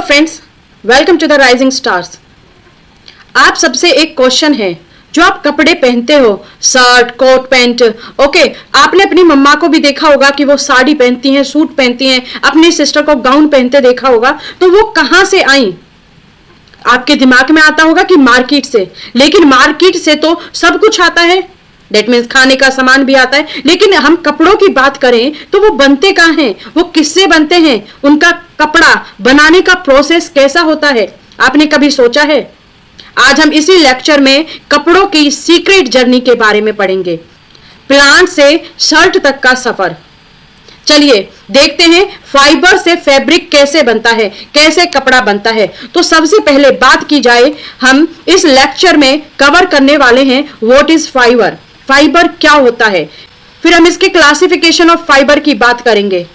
Friends, welcome to the rising stars. आप सबसे एक क्वेश्चन है, जो आप कपड़े पहनते हो, शर्ट, कोट, पैंट, ओके, आपने अपनी मम्मा को भी देखा होगा कि वो साड़ी पहनती हैं, सूट पहनती हैं, अपनी सिस्टर को गाउन पहनते देखा होगा, तो वो कहां से आई? आपके दिमाग में आता होगा कि मार्केट से, लेकिन मार्केट से तो सब कुछ आता है, डेट मीन्स खाने का सामान भी आता है, लेकिन हम कपड़ों की बात करें तो वो बनते कहाँ हैं, वो किससे बनते हैं, उनका कपड़ा बनाने का प्रोसेस कैसा होता है, आपने कभी सोचा है? आज हम इसी लेक्चर में कपड़ों की सीक्रेट जर्नी के बारे में पढ़ेंगे, प्लांट से शर्ट तक का सफर। चलिए देखते हैं फाइबर से फैब्रिक कैसे बनता है, कैसे कपड़ा बनता है। तो सबसे पहले बात की जाए, हम इस लेक्चर में कवर करने वाले हैं व्हाट इज फाइबर, फाइबर क्या होता है, फिर हम इसके क्लासिफिकेशन ऑफ फाइबर की बात करेंगे।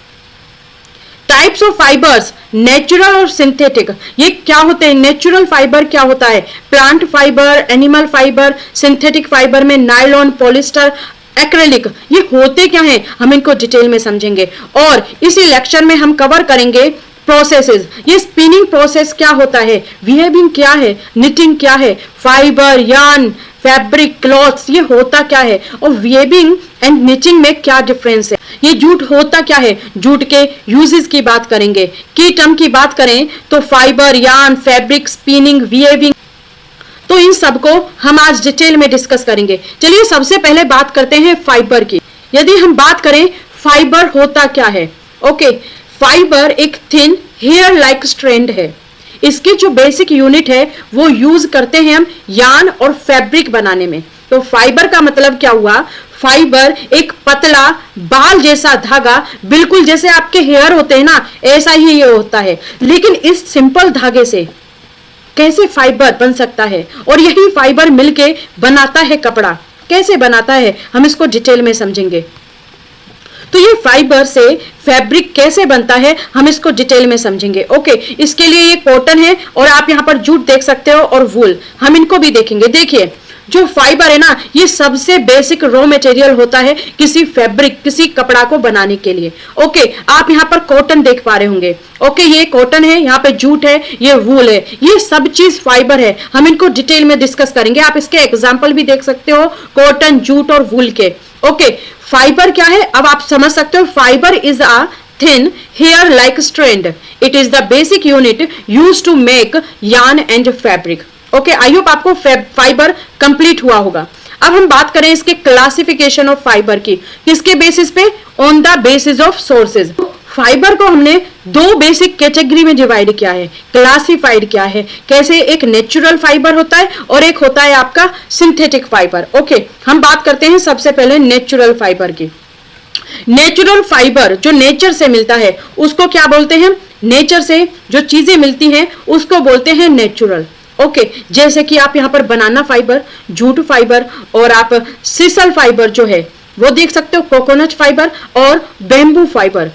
टाइप्स ऑफ फाइबर्स, नेचुरल और सिंथेटिक, ये क्या होते हैं? नेचुरल फाइबर क्या होता है? Plant fibre, animal fibre, synthetic fibre में नायलॉन, पॉलिस्टर, एक्रेलिक, ये होते क्या हैं, हम इनको डिटेल में समझेंगे। और इसी लेक्चर में हम कवर करेंगे प्रोसेसेस, ये स्पिनिंग प्रोसेस क्या होता है, वीविंग क्या है, निटिंग क्या है, फाइबर, यार्न, फैब्रिक, क्लॉथ्स, ये होता क्या है, और वीविंग एंड निटिंग में क्या डिफरेंस है, ये जूट होता क्या है, जूट के यूजेस की बात करेंगे। की टर्म की बात करें तो fibre, yarn, fabric, spinning, weaving, तो इन सबको हम आज डिटेल में डिस्कस करेंगे। चलिए सबसे पहले बात करते हैं फाइबर की। यदि हम बात करें फाइबर होता क्या है, ओके, फाइबर एक थिन हेयर लाइक स्ट्रैंड है। इसकी जो बेसिक यूनिट है वो यूज करते हैं हम यार्न और फैब्रिक बनाने में। तो फाइबर का मतलब क्या हुआ? फाइबर एक पतला बाल जैसा धागा, बिल्कुल जैसे आपके हेयर होते हैं ना, ऐसा ही ये होता है। लेकिन इस सिंपल धागे से कैसे फाइबर बन सकता है, और यही फाइबर मिलके बनाता है कपड़ा, कैसे बनाता है हम इसको डिटेल में समझेंगे। तो ये फाइबर से फैब्रिक कैसे बनता है हम इसको डिटेल में समझेंगे। ओके, इसके लिए ये कॉटन है और आप यहाँ पर जूट देख सकते हो और वूल, हम इनको भी देखेंगे। देखिए जो फाइबर है ना, ये सबसे बेसिक रॉ मटेरियल होता है किसी फैब्रिक, किसी कपड़ा को बनाने के लिए। ओके, आप यहाँ पर कॉटन देख पा रहे होंगे। ओके, ये कॉटन है, यहाँ पे जूट है, ये वूल है, ये सब चीज फाइबर है। हम इनको डिटेल में डिस्कस करेंगे। आप इसके एग्जाम्पल भी देख सकते हो, कॉटन, जूट और वूल के। ओके, फाइबर क्या है अब आप समझ सकते हो। Fibre is a thin hair like strand. It is the basic unit used to make yarn and fabric. Okay, I hope आपको फाइबर कंप्लीट हुआ होगा। अब हम बात करें इसके क्लासिफिकेशन ऑफ फाइबर की, किसके बेसिस पे? On the basis of sources. Fibre को हमने दो बेसिक कैटेगरी में डिवाइड किया है, क्लासिफाइड किया है। कैसे? एक नेचुरल फाइबर होता है और एक होता है आपका सिंथेटिक फाइबर। ओके, हम बात करते हैं सबसे पहले नेचुरल फाइबर की। नेचुरल फाइबर जो नेचर से मिलता है उसको क्या बोलते हैं? नेचर से जो चीजें मिलती हैं उसको बोलते हैं नेचुरल। ओके, जैसे कि आप यहाँ पर बनाना फाइबर, जूट फाइबर, और आप सीसल फाइबर जो है वो देख सकते हो, कोकोनट फाइबर और bamboo fibre.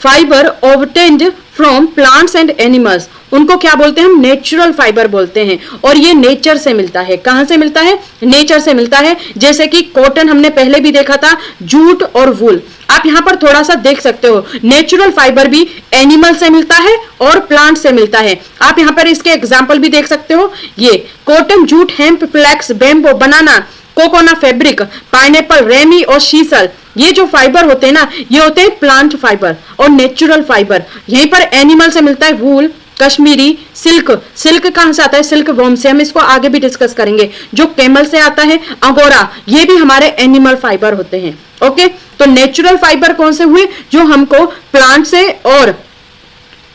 Fibre obtained from plants and animals, उनको क्या बोलते हैं हम? नेचुरल फाइबर बोलते हैं। और ये नेचर से मिलता है। कहां से मिलता है? नेचर से मिलता है। जैसे कि कॉटन हमने पहले भी देखा था, जूट और वूल। आप यहाँ पर थोड़ा सा देख सकते हो, नेचुरल फाइबर भी एनिमल से मिलता है और प्लांट से मिलता है। आप यहाँ पर इसके एग्जाम्पल भी देख सकते हो, ये cotton, jute, hemp, flax, bamboo, banana, coconut fabric, pineapple, ramie और शीसल, ये जो फाइबर होते हैं ना, ये होते हैं प्लांट फाइबर और नेचुरल फाइबर। यहीं पर एनिमल से मिलता है वूल, कश्मीरी, सिल्क। सिल्क कहां से आता है? सिल्क वॉर्म से, हम इसको आगे भी डिस्कस करेंगे। जो कैमल से आता है, अंगोरा, ये भी हमारे एनिमल फाइबर होते हैं। ओके, तो नेचुरल फाइबर कौन से हुए? जो हमको प्लांट से और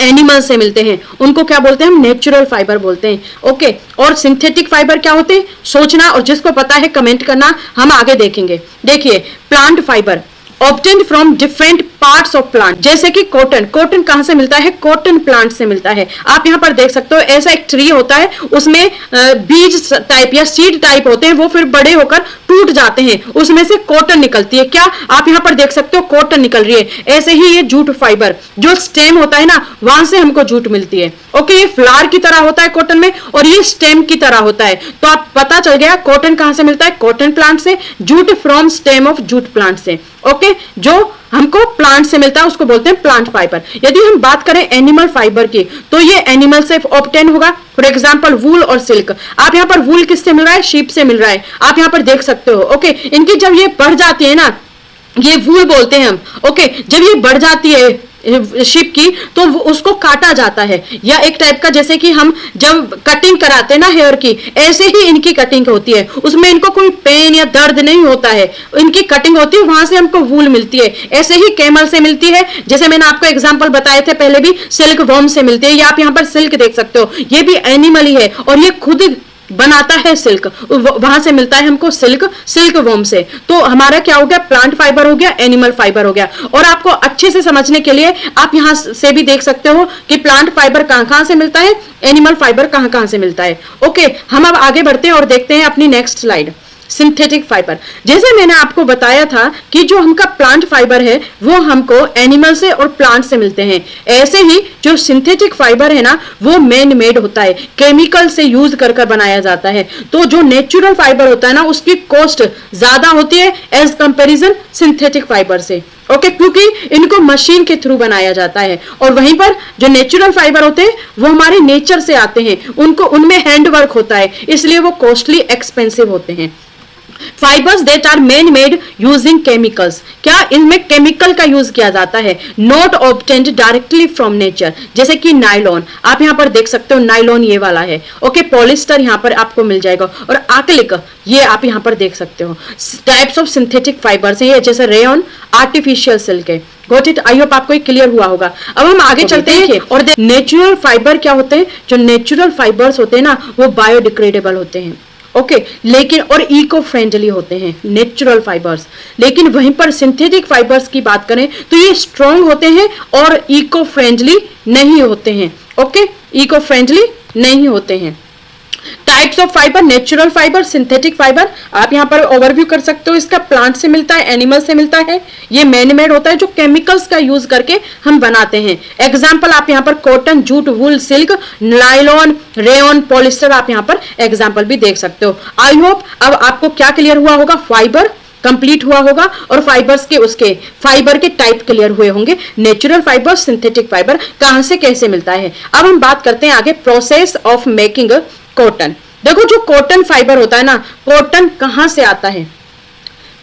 एनिमल से मिलते हैं, उनको क्या बोलते हैं? हम नेचुरल फाइबर बोलते हैं। ओके, और सिंथेटिक फाइबर क्या होते हैं? सोचना, और जिसको पता है कमेंट करना, हम आगे देखेंगे। देखिए, plant fibre obtained from different parts of plant, जैसे कि कॉटन। कॉटन कहां से मिलता है? कॉटन प्लांट से मिलता है। आप यहाँ पर देख सकते हो, ऐसा एक ट्री होता है, उसमें बीज टाइप या सीड टाइप होते हैं, वो फिर बड़े होकर टूट जाते हैं, उसमें से कॉटन निकलती है। क्या आप यहाँ पर देख सकते हो? कॉटन निकल रही है। ऐसे ही ये जूट फाइबर, जो स्टेम होता है ना, वहां से हमको जूट मिलती है। ओके, ये फ्लावर की तरह होता है कॉटन में, और ये स्टेम की तरह होता है। तो आप पता चल गया कॉटन कहां से मिलता है? कॉटन प्लांट से। Jute from stem of jute plant से। ओके, जो हमको प्लांट से मिलता है, उसको बोलते हैं प्लांट फाइबर। यदि हम बात करें एनिमल फाइबर की, तो ये एनिमल से ऑब्टेन होगा। फॉर एग्जांपल वूल और सिल्क। आप यहाँ पर वूल किससे मिल रहा है? शीप से मिल रहा है, आप यहाँ पर देख सकते हो। ओके, इनकी जब ये बढ़ जाती है ना, ये वूल बोलते हैं हम। ओके, जब ये बढ़ जाती है शिप की, तो उसको काटा जाता है, या एक टाइप का जैसे कि हम जब कटिंग कराते हैं ना हेयर की, ऐसे ही इनकी कटिंग होती है। उसमें इनको कोई पेन या दर्द नहीं होता है, इनकी कटिंग होती है, वहां से हमको वूल मिलती है। ऐसे ही कैमल से मिलती है, जैसे मैंने आपको एग्जांपल बताए थे पहले भी, सिल्क वर्म से मिलती है। या आप यहाँ पर सिल्क देख सकते हो, ये भी एनिमल ही है और ये खुद बनाता है सिल्क, वहां से मिलता है हमको सिल्क वर्म से। तो हमारा क्या हो गया? प्लांट फाइबर हो गया, एनिमल फाइबर हो गया। और आपको अच्छे से समझने के लिए आप यहां से भी देख सकते हो कि प्लांट फाइबर कहां से मिलता है, एनिमल फाइबर कहां से मिलता है। ओके, हम अब आगे बढ़ते हैं और देखते हैं अपनी नेक्स्ट स्लाइड, सिंथेटिक फाइबर। जैसे मैंने आपको बताया था कि जो हमका प्लांट फाइबर है वो हमको एनिमल से और प्लांट से मिलते हैं, ऐसे ही जो सिंथेटिक फाइबर है ना, वो मैन मेड होता है, केमिकल से यूज कर बनाया जाता है। तो जो नेचुरल फाइबर होता है ना, उसकी कॉस्ट ज्यादा होती है एज कंपेरिजन सिंथेटिक फाइबर से। ओके, क्योंकि इनको मशीन के थ्रू बनाया जाता है, और वहीं पर जो नेचुरल फाइबर होते हैं वो हमारे नेचर से आते हैं, उनमें हैंड वर्क होता है, इसलिए वो कॉस्टली एक्सपेंसिव होते हैं। Fibres that are man made using chemicals, क्या इनमें केमिकल का यूज किया जाता है, not obtained directly from nature. जैसे कि नायलॉन, आप यहाँ पर देख सकते हो, नायलॉन ये वाला है। ओके, पॉलिस्टर यहाँ पर आपको मिल जाएगा, और आर्क्लिक ये आप यहाँ पर देख सकते हो। टाइप्स ऑफ सिंथेटिक फाइबर्स हैं ये, जैसे रेयन, आर्टिफिशियल सिल्क है। Got it? आई होप आपको ये क्लियर हुआ होगा। अब हम आगे चलते हैं और नेचुरल फाइबर क्या होते हैं। जो नेचुरल फाइबर्स होते हैं ना, वो बायोडिग्रेडेबल होते हैं। ओके, लेकिन और इको फ्रेंडली होते हैं नेचुरल फाइबर्स। लेकिन वहीं पर सिंथेटिक फाइबर्स की बात करें तो ये स्ट्रॉन्ग होते हैं और इको फ्रेंडली नहीं होते हैं। ओके, इको फ्रेंडली नहीं होते हैं। Types of fibre, natural fibre, synthetic fibre, आप यहाँ पर ओवरव्यू कर सकते हो। इसका प्लांट से मिलता है, एनिमल से मिलता है, ये मैन मेड होता है जो केमिकल्स का यूज करके हम बनाते हैं। एग्जाम्पल आप यहाँ पर कॉटन, जूट, वूल, सिल्क, नायलॉन, रेयन, पॉलिस्टर, आप यहाँ पर एग्जाम्पल भी देख सकते हो। आई होप अब आपको क्या क्लियर हुआ होगा, फाइबर कंप्लीट हुआ होगा, और फाइबर्स के उसके फाइबर के टाइप क्लियर हुए होंगे, नेचुरल फाइबर, सिंथेटिक फाइबर कहां से कैसे मिलता है। अब हम बात करते हैं आगे प्रोसेस ऑफ मेकिंग कॉटन। देखो, जो कॉटन फाइबर होता है ना, कॉटन कहां से आता है?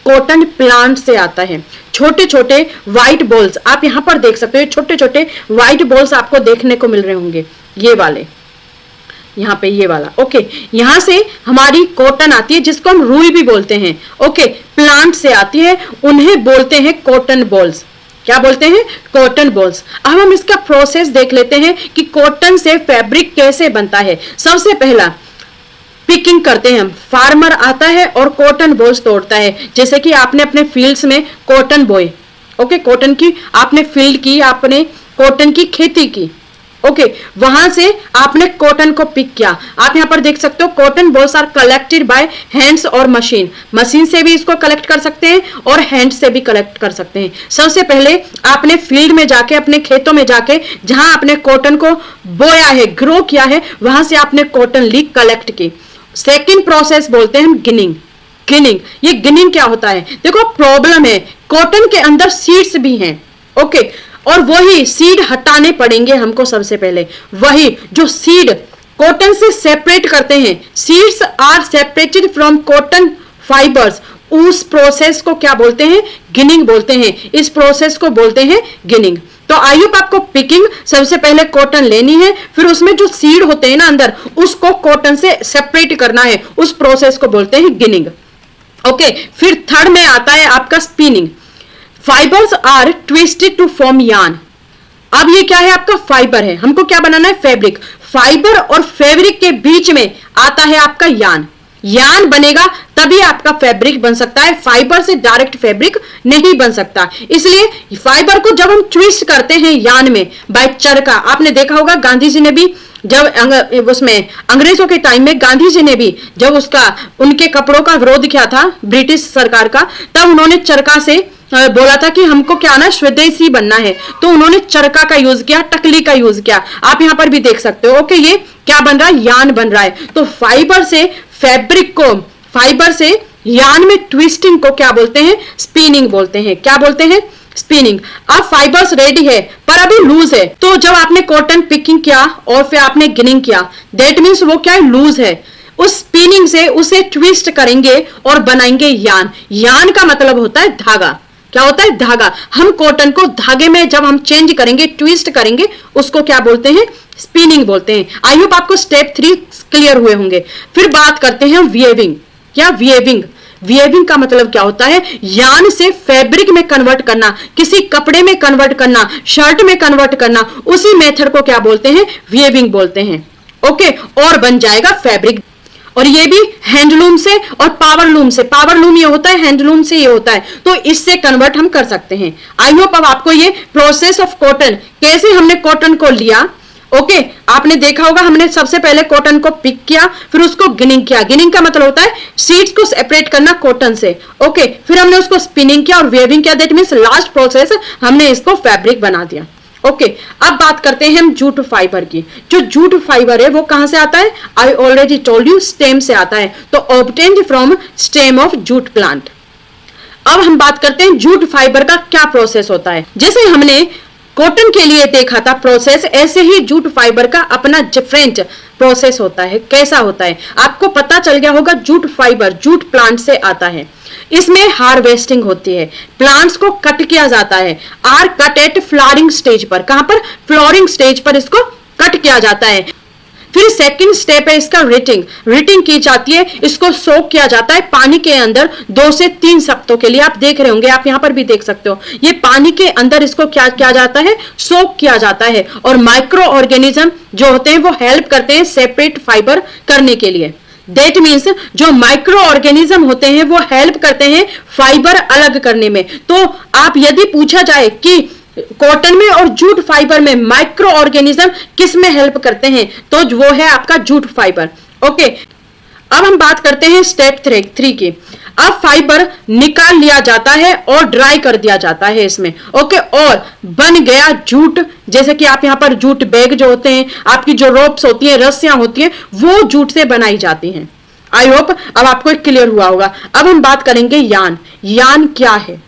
कॉटन प्लांट से आता है। छोटे छोटे व्हाइट बॉल्स आप यहां पर देख सकते हो, छोटे छोटे व्हाइट बॉल्स आपको देखने को मिल रहे होंगे, ये वाले, यहाँ पे ये वाला। ओके, यहां से हमारी कॉटन आती है, जिसको हम रुई भी बोलते हैं। ओके, प्लांट से आती है, उन्हें बोलते हैं कॉटन बॉल्स। क्या बोलते हैं? Cotton balls. अब हम इसका प्रोसेस देख लेते हैं कि कॉटन से फैब्रिक कैसे बनता है। सबसे पहला पिकिंग करते हैं हम, फार्मर आता है और कॉटन बॉल्स तोड़ता है। जैसे कि आपने अपने फील्ड्स में कॉटन बोए, ओके, कॉटन की आपने फील्ड की, आपने कॉटन की खेती की। ओके, वहां से आपने कॉटन को पिक किया। आप यहाँ पर देख सकते हो, cotton balls are collected by hands और मशीन। मशीन से भी इसको कलेक्ट कर सकते हैं और हैंड से भी कलेक्ट कर सकते हैं। सबसे पहले आपने फील्ड में जाके, अपने खेतों में जाके, जहां आपने कॉटन को बोया है, ग्रो किया है, वहां से आपने कॉटन ली कलेक्ट की। सेकेंड प्रोसेस बोलते हैं हम गिनिंग। गिनिंग, ये गिनिंग क्या होता है? देखो, प्रॉब्लम है, कॉटन के अंदर सीड्स भी हैं। ओके, और वही सीड हटाने पड़ेंगे हमको। सबसे पहले वही जो सीड कॉटन से सेपरेट करते हैं, seeds are separated from cotton fibres, उस प्रोसेस को क्या बोलते हैं? गिनिंग बोलते हैं। इस प्रोसेस को बोलते हैं गिनिंग। तो आई होप आपको पिकिंग, सबसे पहले कॉटन लेनी है, फिर उसमें जो सीड होते हैं ना अंदर, उसको कॉटन से सेपरेट करना है, उस प्रोसेस को बोलते हैं गिनिंग। ओके, फिर थर्ड में आता है आपका spinning. Fibres are twisted to form yarn. अब ये क्या है? आपका फाइबर है, हमको क्या बनाना है? फैब्रिक। फाइबर और फैब्रिक के बीच में आता है आपका यार्न। यार्न बनेगा तभी आपका फैब्रिक बन सकता है, फाइबर से डायरेक्ट फैब्रिक नहीं बन सकता। इसलिए फाइबर को जब हम ट्विस्ट करते हैं यार्न में बाय चरखा, आपने देखा होगा गांधी जी ने भी जब उसमें अंग्रेजों के टाइम में गांधी जी ने भी जब उनके कपड़ों का विरोध किया था ब्रिटिश सरकार का, तब उन्होंने चरखा से बोला था कि हमको क्या ना, स्वदेशी बनना है। तो उन्होंने चरखा का यूज किया, टकली का यूज किया। आप यहां पर भी देख सकते हो। ओके, ये क्या बन रहा है? यार्न बन रहा है। तो फाइबर से फैब्रिक को, फाइबर से यार्न में ट्विस्टिंग को क्या बोलते हैं? स्पिनिंग बोलते हैं। क्या बोलते हैं? स्पिनिंग। अब फाइबर्स रेडी है पर अभी लूज है, तो जब आपने कॉटन पिकिंग किया और फिर आपने गिनिंग किया, दैट मीन्स वो क्या है, लूज है। उस स्पिनिंग से उसे ट्विस्ट करेंगे और बनाएंगे यान। यान का मतलब होता है धागा। क्या होता है, धागा। हम कॉटन को धागे में जब हम चेंज करेंगे, ट्विस्ट करेंगे, उसको क्या बोलते हैं, स्पिनिंग बोलते हैं। आई होप आपको स्टेप 3 क्लियर हुए होंगे। फिर बात करते हैं वीविंग। क्या वीविंग, वीविंग का मतलब क्या होता है, यान से फैब्रिक में कन्वर्ट करना, किसी कपड़े में कन्वर्ट करना, शर्ट में कन्वर्ट करना, उसी मेथड को क्या बोलते हैं, वीविंग बोलते हैं। ओके, और बन जाएगा फैब्रिक। और ये भी हैंडलूम से और पावरलूम से, पावरलूम ये होता है, हैंडलूम से ये होता है, तो इससे कन्वर्ट हम कर सकते हैं। आई होप अब आपको ये प्रोसेस ऑफ कॉटन, कैसे हमने कॉटन को लिया, ओके आपने देखा होगा। हमने सबसे पहले कॉटन को पिक किया, फिर उसको गिनिंग किया। गिनिंग का मतलब होता है सीड्स को सेपरेट करना कॉटन से, ओके फिर हमने उसको स्पिनिंग किया और वेविंग किया, दैट मींस लास्ट प्रोसेस हमने इसको फैब्रिक बना दिया। ओके अब बात करते हैं हम जूट फाइबर की। जो जूट फाइबर है वो कहां से आता है, I already told you, stem से आता है, तो obtained from stem of jute plant. अब हम बात करते हैं जूट फाइबर का क्या प्रोसेस होता है। जैसे हमने कॉटन के लिए देखा था प्रोसेस, ऐसे ही जूट फाइबर का अपना डिफरेंट प्रोसेस होता है। कैसा होता है आपको पता चल गया होगा, जूट फाइबर जूट प्लांट से आता है। इसमें हार्वेस्टिंग होती है, प्लांट्स को कट किया जाता है, are cut at flowering stage पर। कहां पर, फ्लावरिंग स्टेज पर इसको कट किया जाता है। फिर सेकंड स्टेप है इसका रिटिंग। रिटिंग की जाती है, इसको सोक किया जाता है पानी के अंदर 2 से 3 सप्ताहों के लिए। आप देख रहे होंगे, आप यहां पर भी देख सकते हो, ये पानी के अंदर इसको क्या किया जाता है, सोक किया जाता है। और माइक्रो ऑर्गेनिज्म जो होते हैं वो हेल्प करते हैं सेपरेट फाइबर करने के लिए। दैट मीन्स जो माइक्रो ऑर्गेनिज्म होते हैं वो हेल्प करते हैं फाइबर अलग करने में। तो आप यदि पूछा जाए कि कॉटन में और जूट फाइबर में माइक्रो ऑर्गेनिज्म किस में हेल्प करते हैं, तो वो है आपका जूट फाइबर। ओके अब हम बात करते हैं स्टेप 3 की। अब फाइबर निकाल लिया जाता है और ड्राई कर दिया जाता है इसमें, ओके और बन गया जूट। जैसे कि आप यहाँ पर जूट बैग जो होते हैं, आपकी जो रोप्स होती हैं, रस्सियां होती हैं, वो जूट से बनाई जाती हैं। आई होप अब आपको क्लियर हुआ होगा। अब हम बात करेंगे यान। यान क्या है,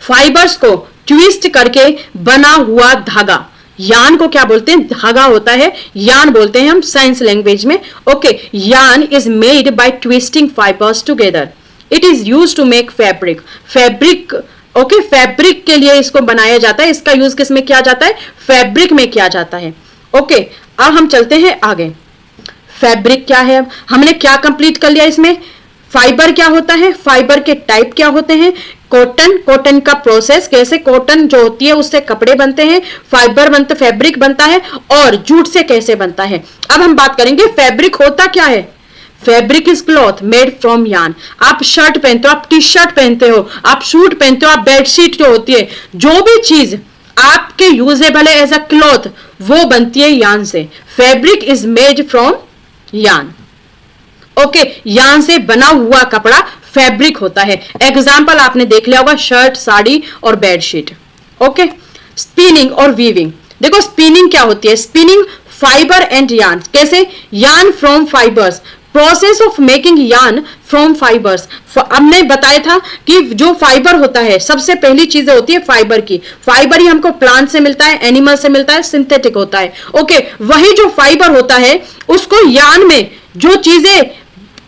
फाइबर्स को ट्विस्ट करके बना हुआ धागा। यान को क्या बोलते हैं, धागा होता है, यान बोलते हैं हम साइंस लैंग्वेज में। Okay yarn is made by twisting fibres together. It is used to make fabric. Fabric, okay fabric के लिए इसको बनाया जाता है। इसका यूज किस में किया जाता है, फैब्रिक में किया जाता है। ओके अब हम चलते हैं आगे। फैब्रिक क्या है, अब हमने क्या कंप्लीट कर लिया इसमें। फाइबर क्या होता है, फाइबर के टाइप क्या होते हैं, कॉटन, कॉटन का प्रोसेस, कैसे कॉटन जो होती है उससे कपड़े बनते हैं, फाइबर बनते, फैब्रिक बनता है, और जूट से कैसे बनता है। अब हम बात करेंगे फैब्रिक होता क्या है। Fabric is cloth made from यान। आप शर्ट पहनते हो, आप टी शर्ट पहनते हो, आप सूट पहनते हो, आप बेडशीट जो होती है, जो भी चीज आपके यूजेबल है एज अ क्लॉथ, वो बनती है यान से। फैब्रिक इज मेड फ्रॉम यान। ओके यान से बना हुआ कपड़ा फैब्रिक होता है। एग्जाम्पल आपने देख लिया होगा, शर्ट, साड़ी और बेडशीट। ओके स्पिनिंग और वीविंग। देखो स्पिनिंग क्या होती है, स्पिनिंग फाइबर एंड यान। कैसे, यान from fibres, process of making यान फ्रॉम फाइबर्स। हमने बताया था कि जो फाइबर होता है, सबसे पहली चीजें होती है फाइबर की। फाइबर ही हमको प्लांट से मिलता है, एनिमल से मिलता है, सिंथेटिक होता है। ओके वही जो फाइबर होता है उसको यान में जो चीजें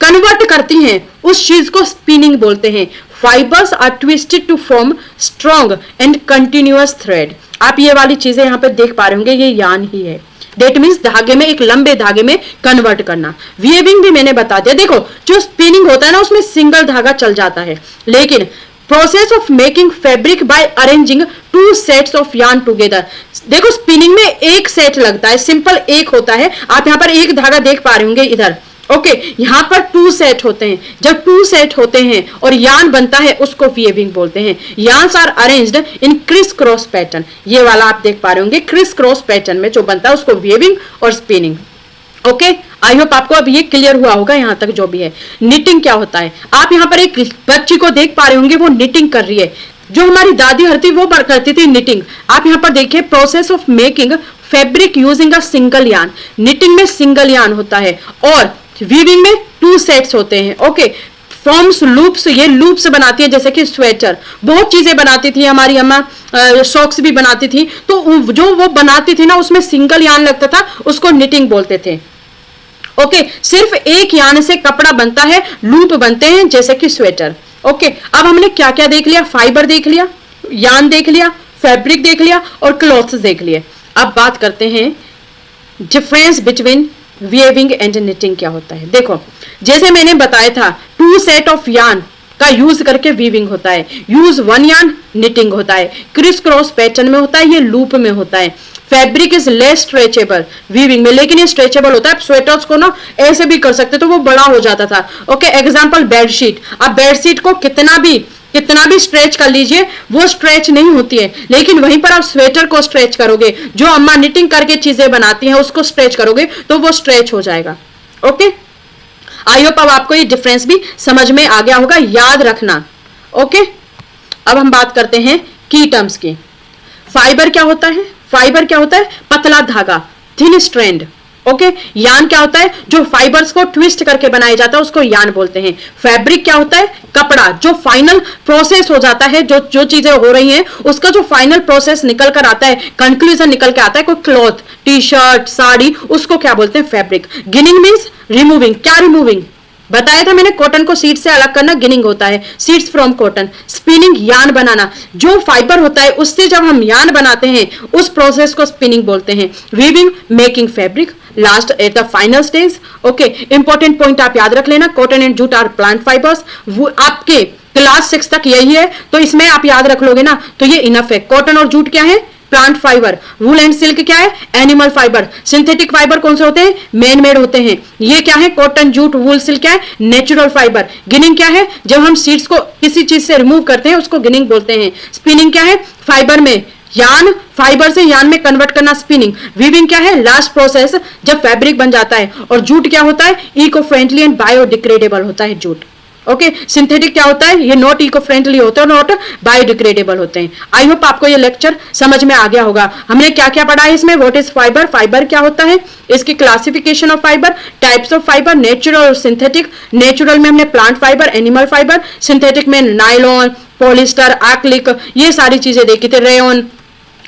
कन्वर्ट करती हैं उस चीज को स्पिनिंग बोलते हैं। Fibres are twisted to form strong and continuous thread. आप ये वाली चीजें यहाँ पे देख पा रहे होंगे, ये यान ही है। डेट मीन्स धागे में, एक लंबे धागे में कन्वर्ट करना। वीविंग भी मैंने बता दिया। देखो जो स्पिनिंग होता है ना, उसमें सिंगल धागा चल जाता है, लेकिन process of making fabric by arranging 2 sets of yarn together. देखो स्पिनिंग में एक सेट लगता है, सिंपल एक होता है। आप यहाँ पर एक धागा देख पा रहे होंगे इधर। ओके यहाँ पर 2 सेट होते हैं। जब 2 सेट होते हैं और यार्न बनता है उसको वीविंग बोलते हैं। Yarns are arranged in criss cross pattern. ये वाला आप देख पा रहे होंगे, क्रिस क्रॉस पैटर्न में जो बनता है उसको वीविंग और स्पिनिंग। ओके आई होप आपको अब ये क्लियर हुआ होगा यहाँ तक जो भी है। निटिंग क्या होता है, आप यहाँ पर एक बच्ची को देख पा रहे होंगे, वो निटिंग कर रही है। जो हमारी दादी हरती वो करती थी निटिंग। आप यहाँ पर देखिए, process of making fabric using a single yarn. Knitting में सिंगल यार्न होता है और वीविंग में 2 सेट्स होते हैं। ओके फॉर्म्स लूप्स, ये लूप्स बनाती है, जैसे कि स्वेटर, बहुत चीजें बनाती थी हमारी अम्मा, सॉक्स भी बनाती थी, तो जो वो बनाती थी ना उसमें सिंगल यान लगता था, उसको निटिंग बोलते थे। ओके, सिर्फ एक यान से कपड़ा बनता है, लूप बनते हैं, जैसे कि स्वेटर। ओके, अब हमने क्या क्या देख लिया, फाइबर देख लिया, यान देख लिया, फैब्रिक देख लिया और क्लॉथ्स देख लिए। अब बात करते हैं difference between weaving and knitting क्या होता है। देखो, जैसे मैंने बताया था, 2 सेट ऑफ यान का यूज करके वीविंग होता है, यूज 1 यान निटिंग होता है, क्रिस क्रॉस पैटर्न में होता है, ये लूप में होता है। Fabric is less stretchable weaving में, लेकिन ये स्ट्रेचेबल होता है। स्वेटर्स को ना ऐसे भी कर सकते तो वो बड़ा हो जाता था। ओके, एग्जांपल बेडशीट, आप बेडशीट को कितना भी स्ट्रेच कर लीजिए, वो स्ट्रेच नहीं होती है, लेकिन वहीं पर आप स्वेटर को स्ट्रेच करोगे, जो अम्मा निटिंग करके चीजें बनाती हैं उसको स्ट्रेच करोगे तो वो स्ट्रेच हो जाएगा। ओके, आई होप अब आपको ये डिफरेंस भी समझ में आ गया होगा, याद रखना। ओके, अब हम बात करते हैं की टर्म्स की। फाइबर क्या होता है? फाइबर क्या होता है? पतला धागा, थिन स्ट्रैंड। ओके, यान क्या होता है? जो फाइबर्स को ट्विस्ट करके बनाया जाता है उसको यान बोलते हैं। फैब्रिक क्या होता है? कपड़ा, जो फाइनल प्रोसेस हो जाता है, जो चीजें हो रही हैं उसका जो फाइनल प्रोसेस निकल कर आता है, कंक्लूजन निकल के आता है, कोई क्लॉथ, टी शर्ट, साड़ी, उसको क्या बोलते हैं? फैब्रिक। Ginning means removing. क्या रिमूविंग? बताया था मैंने, कॉटन को सीड से अलग करना गिनिंग होता है, सीड्स फ्रॉम कॉटन। स्पिनिंग, यान बनाना, जो फाइबर होता है उससे जब हम यान बनाते हैं उस प्रोसेस को स्पिनिंग बोलते हैं। Weaving, making fabric, last at the final stage. Okay, important point आप याद रख लेना, cotton and jute are plant fibres. वो आपके क्लास 6 तक यही है, तो इसमें आप याद रख लोगे ना तो ये इनफ है। कॉटन और जूट क्या है? Plant fibre. Wool and silk क्या है? Animal fibre. सिंथेटिक फाइबर कौन से होते हैं? मैन मेड होते हैं। ये क्या है? कॉटन, जूट, वूल, सिल्क क्या है? Natural fibre. गिनिंग क्या है? जब हम सीड्स को किसी चीज से रिमूव करते हैं उसको गिनिंग बोलते हैं। स्पिनिंग क्या है? फाइबर में यान, फाइबर से यान में कन्वर्ट करना, स्पिनिंग। वीविंग क्या है? लास्ट प्रोसेस जब फैब्रिक बन जाता है। और जूट क्या होता है? इको फ्रेंडली एंड बायोडिग्रेडेबल होता है जूट। ओके, सिंथेटिक क्या होता है? ये नॉट इको फ्रेंडली होते हैं, नॉट बायोडिग्रेडेबल होते हैं। आई होप आपको ये लेक्चर समझ में आ गया होगा। हमने क्या क्या पढ़ा है इसमें? व्हाट इज फाइबर, फाइबर क्या होता है, इसकी classification of fibre, types of fibre, natural और सिंथेटिक। नेचुरल में हमने plant fibre, animal fibre, synthetic में नायलॉन, पॉलिस्टर, एक्रिलिक, ये सारी चीजें देखी थी, रेयन।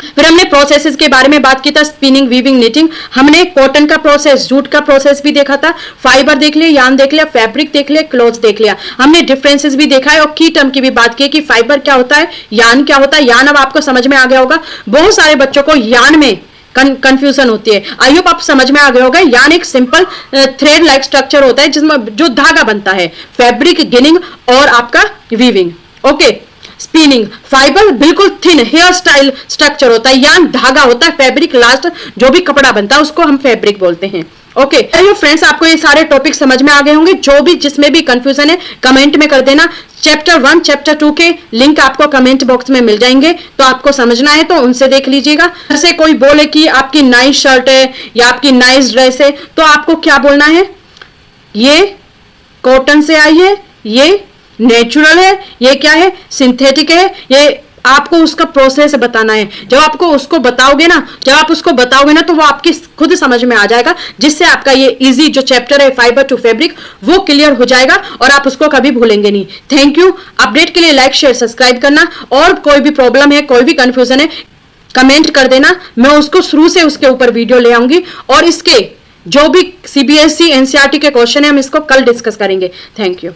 फिर हमने प्रोसेसेस के बारे में बात की था, स्पिनिंग, वीविंग, निटिंग। हमने कॉटन का प्रोसेस, जूट का प्रोसेस भी देखा था, फाइबर देख लिया, यान देख लिया, फैब्रिक देख लिया, क्लॉथ्स देख लिया। हमने डिफरेंसेस भी देखा है और की टर्म की भी बात की कि फाइबर क्या होता है, यान क्या होता है। यान अब आपको समझ में आ गया होगा। बहुत सारे बच्चों को यान में कंफ्यूजन होती है। आई होप आप समझ में आ गया होगा। यान एक सिंपल थ्रेड लाइक स्ट्रक्चर होता है जिसमें जो धागा बनता है। फैब्रिक, गिनिंग और आपका वीविंग। ओके, स्पिनिंग, फाइबर बिल्कुल थिन हेयर स्टाइल स्ट्रक्चर होता है, यान धागा होता है, फैब्रिक लास्ट जो भी कपड़ा बनता है उसको हम फैब्रिक बोलते हैं। ओके फ्रेंड्स, आपको ये सारे टॉपिक समझ में आ गए होंगे। जो भी जिसमें भी कंफ्यूजन है कमेंट में कर देना। चैप्टर 1, चैप्टर 2 के लिंक आपको कमेंट बॉक्स में मिल जाएंगे, तो आपको समझना है तो उनसे देख लीजिएगा। जैसे कोई बोले कि आपकी नाइस शर्ट है या आपकी नाइस ड्रेस है, तो आपको क्या बोलना है? ये कॉटन से आई है, ये नेचुरल है, ये क्या है? सिंथेटिक है। ये आपको उसका प्रोसेस बताना है। जब आपको उसको बताओगे ना, तो वो आपकी खुद समझ में आ जाएगा, जिससे आपका ये इजी जो चैप्टर है फाइबर टू फैब्रिक वो क्लियर हो जाएगा और आप उसको कभी भूलेंगे नहीं। Thank you. अपडेट के लिए लाइक, शेयर, सब्सक्राइब करना। और कोई भी प्रॉब्लम है, कोई भी कंफ्यूजन है, कमेंट कर देना। मैं उसको शुरू से उसके ऊपर वीडियो ले आऊंगी। और इसके जो भी CBSE NCERT के क्वेश्चन है हम इसको कल डिस्कस करेंगे। Thank you.